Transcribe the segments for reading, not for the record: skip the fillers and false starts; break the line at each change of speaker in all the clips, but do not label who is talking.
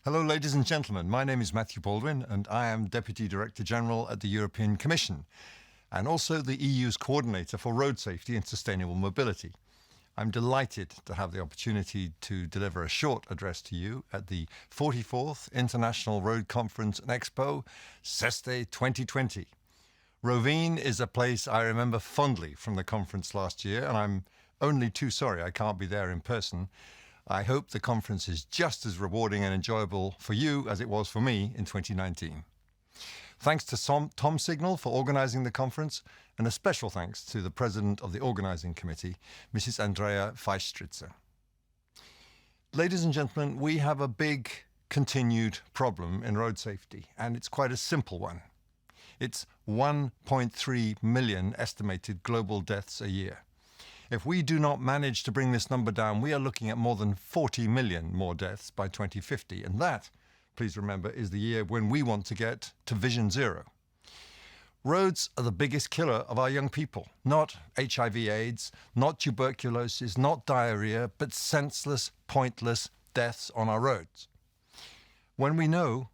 Hello, ladies and gentlemen. My name is Matthew Baldwin, and I am Deputy Director General at the European Commission, and also the EU's Coordinator for Road Safety and Sustainable Mobility. I'm delighted to have the opportunity to deliver a short address to you at the 44th International Road Conference and Expo, CESTE 2020. Rovine is a place I remember fondly from the conference last year, and I'm only too sorry I can't be there in person. I hope the conference is just as rewarding and enjoyable for you as it was for me in 2019. Thanks to Tom Signal for organising the conference, and a special thanks to the President of the Organising Committee, Mrs. Andrea Feistritzer. Ladies and gentlemen, we have a big continued problem in road safety, and it's quite a simple one. It's 1.3 million estimated global deaths a year. If we do not manage to bring this number down, we are looking at more than 40 million more deaths by 2050. And that, please remember, is the year when we want to get to Vision Zero. Roads are the biggest killer of our young people. Not HIV/AIDS, not tuberculosis, not diarrhea, but senseless, pointless deaths on our roads. When we know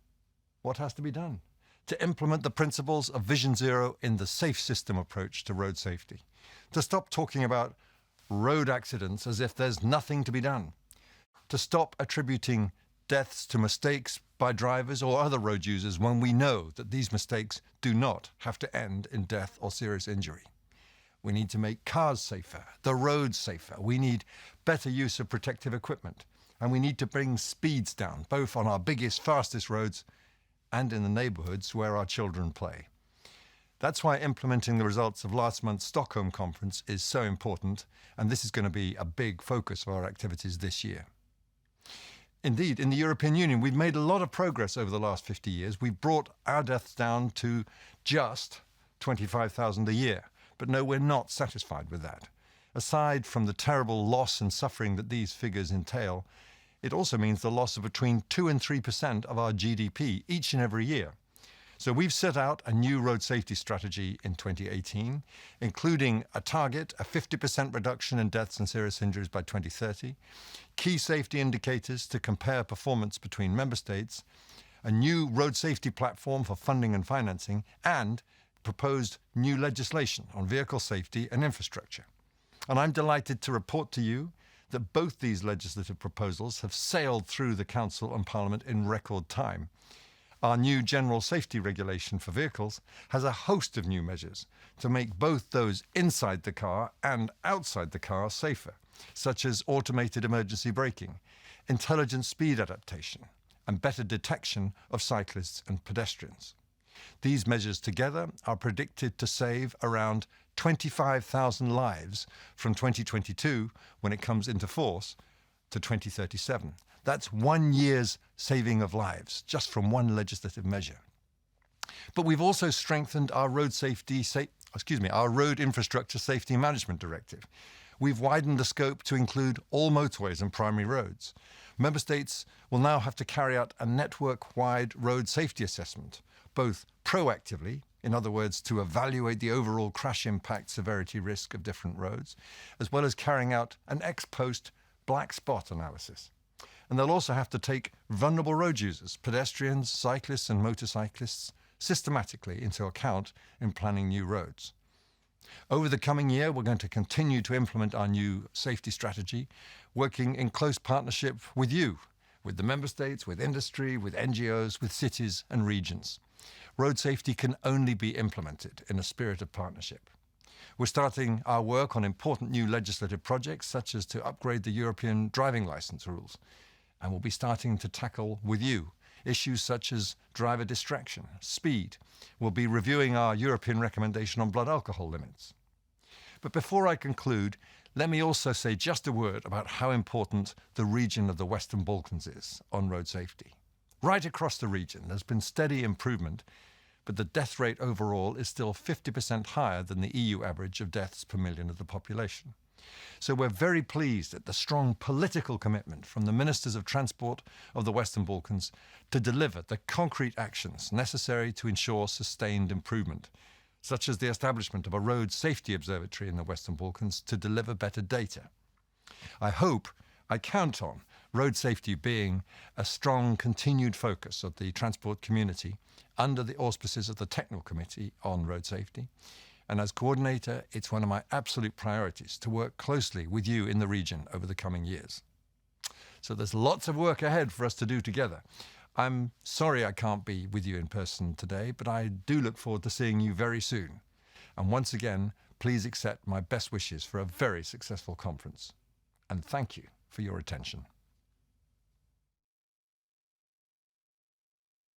what has to be done to implement the principles of Vision Zero in the safe system approach to road safety, to stop talking about road accidents as if there's nothing to be done, to stop attributing deaths to mistakes by drivers or other road users when we know that these mistakes do not have to end in death or serious injury. We need to make cars safer, the roads safer. We need better use of protective equipment, and we need to bring speeds down, both on our biggest, fastest roads and in the neighbourhoods where our children play. That's why implementing the results of last month's Stockholm conference is so important, and this is going to be a big focus of our activities this year. Indeed, in the European Union, we've made a lot of progress over the last 50 years. We've brought our deaths down to just 25,000 a year. But no, we're not satisfied with that. Aside from the terrible loss and suffering that these figures entail, it also means the loss of between 2 and 3% of our GDP each and every year. So we've set out a new road safety strategy in 2018, including a target, a 50% reduction in deaths and serious injuries by 2030, key safety indicators to compare performance between member states, a new road safety platform for funding and financing, and proposed new legislation on vehicle safety and infrastructure. And I'm delighted to report to you that both these legislative proposals have sailed through the Council and Parliament in record time. Our new General Safety Regulation for vehicles has a host of new measures to make both those inside the car and outside the car safer, such as automated emergency braking, intelligent speed adaptation, and better detection of cyclists and pedestrians. These measures together are predicted to save around 25,000 lives from 2022, when it comes into force, to 2037. That's 1 year's saving of lives, just from one legislative measure. But we've also strengthened our road infrastructure safety management directive. We've widened the scope to include all motorways and primary roads. Member states will now have to carry out a network-wide road safety assessment, both proactively, in other words, to evaluate the overall crash impact severity risk of different roads, as well as carrying out an ex-post black spot analysis. And they'll also have to take vulnerable road users, pedestrians, cyclists and motorcyclists, systematically into account in planning new roads. Over the coming year, we're going to continue to implement our new safety strategy, working in close partnership with you, with the member states, with industry, with NGOs, with cities and regions. Road safety can only be implemented in a spirit of partnership. We're starting our work on important new legislative projects, such as to upgrade the European driving licence rules. And we'll be starting to tackle with you issues such as driver distraction, speed. We'll be reviewing our European recommendation on blood alcohol limits. But before I conclude, let me also say just a word about how important the region of the Western Balkans is on road safety. Right across the region, there's been steady improvement, but the death rate overall is still 50% higher than the EU average of deaths per million of the population. So we're very pleased at the strong political commitment from the Ministers of Transport of the Western Balkans to deliver the concrete actions necessary to ensure sustained improvement, such as the establishment of a road safety observatory in the Western Balkans to deliver better data. I count on road safety being a strong continued focus of the transport community under the auspices of the Technical Committee on Road Safety. And as coordinator, it's one of my absolute priorities to work closely with you in the region over the coming years. So there's lots of work ahead for us to do together. I'm sorry I can't be with you in person today, but I do look forward to seeing you very soon. And once again, please accept my best wishes for a very successful conference. And thank you for your attention.